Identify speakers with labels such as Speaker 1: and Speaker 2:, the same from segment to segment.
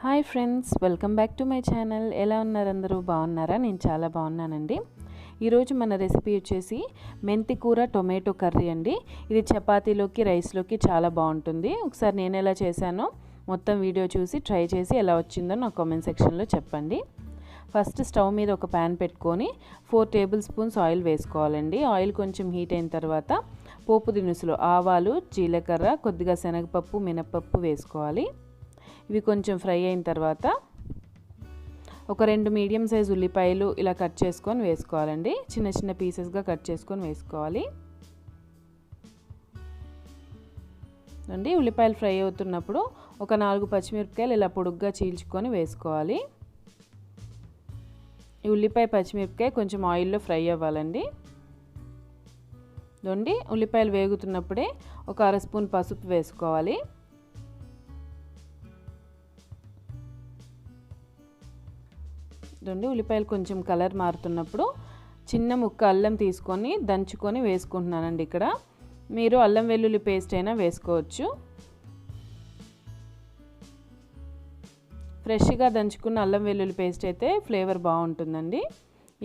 Speaker 1: Hi friends, welcome back to my channel. ఎలా ఉన్నారు అందరూ? బాగున్నారా? నేను చాలా బాగున్నానండి. ఈరోజు మన రెసిపీ వచ్చేసి మెంతికూర టొమాటో కర్రీ అండి. ఇది చపాతీలోకి రైస్లోకి చాలా బాగుంటుంది. ఒకసారి నేను ఎలా చేశానో మొత్తం వీడియో చూసి ట్రై చేసి ఎలా వచ్చిందో నా కామెంట్ సెక్షన్లో చెప్పండి. ఫస్ట్ స్టవ్ మీద ఒక ప్యాన్ పెట్టుకొని 4 టేబుల్ స్పూన్స్ ఆయిల్ వేసుకోవాలండి. ఆయిల్ కొంచెం హీట్ అయిన తర్వాత పోపు దినుసులు ఆవాలు, జీలకర్ర, కొద్దిగా శనగపప్పు, మినపప్పు వేసుకోవాలి. ఇవి కొంచెం ఫ్రై అయిన తర్వాత ఒక 2 మీడియం సైజ్ ఉల్లిపాయలు ఇలా కట్ చేసుకొని వేసుకోవాలండి. చిన్న చిన్న పీసెస్గా కట్ చేసుకొని వేసుకోవాలి అండి. ఉల్లిపాయలు ఫ్రై అవుతున్నప్పుడు ఒక 4 పచ్చిమిరపకాయలు ఇలా పొడుగ్గా చీల్చుకొని వేసుకోవాలి. ఈ ఉల్లిపాయ పచ్చిమిరపకాయ కొంచెం ఆయిల్లో ఫ్రై అవ్వాలండి. ఉల్లిపాయలు వేగుతున్నప్పుడే ఒక 1/2 స్పూన్ పసుపు వేసుకోవాలి. ఉల్లిపాయలు కొంచెం కలర్ మారుతున్నప్పుడు చిన్న ముక్క అల్లం తీసుకొని దంచుకొని వేసుకుంటున్నానండి. ఇక్కడ మీరు అల్లం వెల్లుల్లి పేస్ట్ అయినా వేసుకోవచ్చు. ఫ్రెష్గా దంచుకున్న అల్లం వెల్లుల్లి పేస్ట్ అయితే ఫ్లేవర్ బాగుంటుందండి.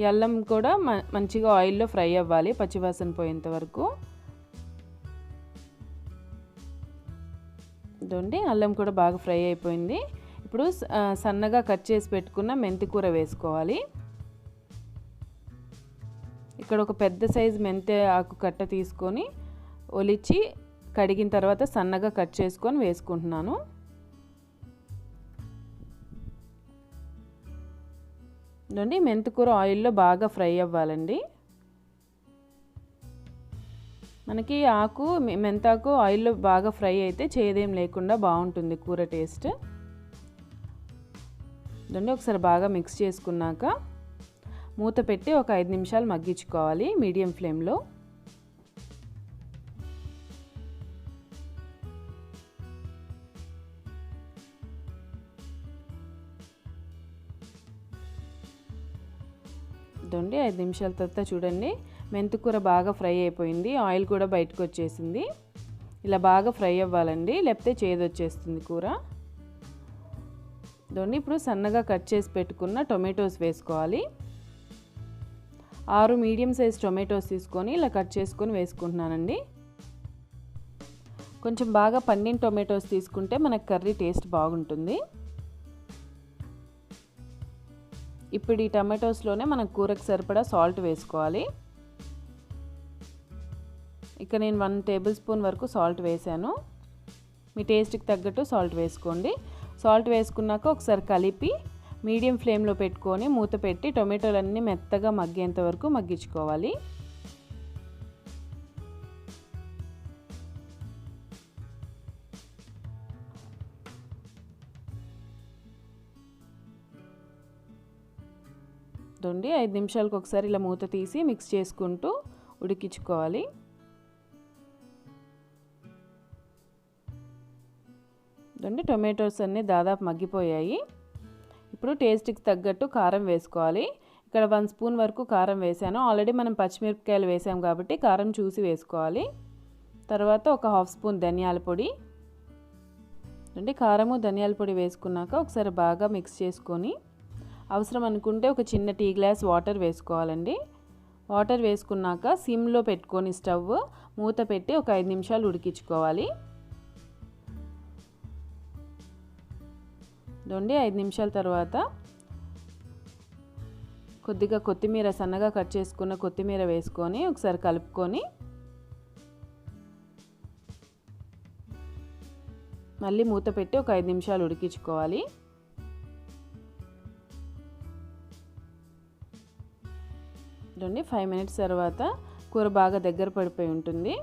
Speaker 1: ఈ అల్లం కూడా మంచిగా ఆయిల్లో ఫ్రై అవ్వాలి, పచ్చివాసన పోయేంత వరకు. అల్లం కూడా బాగా ఫ్రై అయిపోయింది. ఇప్పుడు సన్నగా కట్ చేసి పెట్టుకున్న మెంతికూర వేసుకోవాలి. ఇక్కడ ఒక పెద్ద సైజు మెంతి ఆకు కట్ట తీసుకొని ఒలిచి కడిగిన తర్వాత సన్నగా కట్ చేసుకొని వేసుకుంటున్నాను. మెంతికూర ఆయిల్లో బాగా ఫ్రై అవ్వాలండి. మనకి ఆకు మెంతాకు ఆయిల్లో బాగా ఫ్రై అయితే చేదేం లేకుండా బాగుంటుంది కూర టేస్ట్. ఒకసారి బాగా మిక్స్ చేసుకున్నాక మూత పెట్టి ఒక 5 నిమిషాలు మగ్గించుకోవాలి మీడియం ఫ్లేమ్లో. ఇదండి 5 నిమిషాల తర్వాత చూడండి మెంతికూర బాగా ఫ్రై అయిపోయింది. ఆయిల్ కూడా బయటకు వచ్చేసింది. ఇలా బాగా ఫ్రై అవ్వాలండి, లేకపోతే చేదొచ్చేస్తుంది కూర. ఇప్పుడు సన్నగా కట్ చేసి పెట్టుకున్న టొమాటోస్ వేసుకోవాలి. 6 మీడియం సైజ్ టొమాటోస్ తీసుకొని ఇలా కట్ చేసుకొని వేసుకుంటున్నానండి. కొంచెం బాగా పండిన టొమాటోస్ తీసుకుంటే మనకు కర్రీ టేస్ట్ బాగుంటుంది. ఇప్పుడు ఈ టమాటోస్లోనే మనం కూరకు సరిపడా సాల్ట్ వేసుకోవాలి. ఇక్కడ నేను 1 టేబుల్ స్పూన్ వరకు సాల్ట్ వేసాను. మీ టేస్ట్కి తగ్గట్టు సాల్ట్ వేసుకోండి. సాల్ట్ వేసుకున్నాక ఒకసారి కలిపి మీడియం ఫ్లేమ్లో పెట్టుకొని మూత పెట్టి టొమాటోలన్నీ మెత్తగా మగ్గేంత వరకు మగ్గించుకోవాలి. చూడండి 5 నిమిషాలకు ఒకసారి ఇలా మూత తీసి మిక్స్ చేసుకుంటూ ఉడికించుకోవాలి. టొమాటోస్ అన్నీ దాదాపు మగ్గిపోయాయి. ఇప్పుడు టేస్ట్కి తగ్గట్టు కారం వేసుకోవాలి. ఇక్కడ 1 స్పూన్ వరకు కారం వేసాను. ఆల్రెడీ మనం పచ్చిమిరపకాయలు వేసాం కాబట్టి కారం చూసి వేసుకోవాలి. తర్వాత ఒక 1/2 స్పూన్ ధనియాల పొడి. కారము ధనియాల పొడి వేసుకున్నాక ఒకసారి బాగా మిక్స్ చేసుకొని అవసరం అనుకుంటే ఒక చిన్న టీ గ్లాస్ వాటర్ వేసుకోవాలండి. వాటర్ వేసుకున్నాక సిమ్లో పెట్టుకొని స్టవ్ మూత పెట్టి ఒక 5 నిమిషాలు ఉడికించుకోవాలి. 5 నిమిషాల తర్వాత కొద్దిగా కొత్తిమీర, సన్నగా కట్ చేసుకున్న కొత్తిమీర వేసుకొని ఒకసారి కలుపుకొని మళ్ళీ మూత పెట్టి ఒక 5 నిమిషాలు ఉడికించుకోవాలి. చూడండి 5 మినిట్స్ తర్వాత కూర బాగా దగ్గర పడిపోయి ఉంటుంది.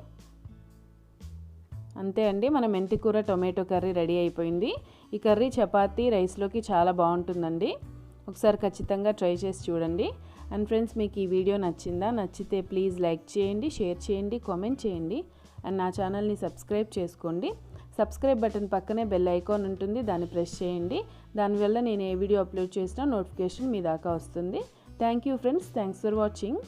Speaker 1: అంతే అండి, మన మెంతికూర టొమాటో కర్రీ రెడీ అయిపోయింది. ఈ కర్రీ చపాతీ రైస్లోకి చాలా బాగుంటుందండి. ఒకసారి ఖచ్చితంగా ట్రై చేసి చూడండి. అండ్ ఫ్రెండ్స్, మీకు ఈ వీడియో నచ్చిందా? నచ్చితే ప్లీజ్ లైక్ చేయండి, షేర్ చేయండి, కామెంట్ చేయండి. అండ్ నా ఛానల్ని సబ్స్క్రైబ్ చేసుకోండి. సబ్స్క్రైబ్ బటన్ పక్కనే బెల్ ఐకాన్ ఉంటుంది, దాన్ని ప్రెస్ చేయండి. దానివల్ల నేను ఏ వీడియో అప్లోడ్ చేసినా నోటిఫికేషన్ మీ దాకా వస్తుంది. Thank you friends, thanks for watching.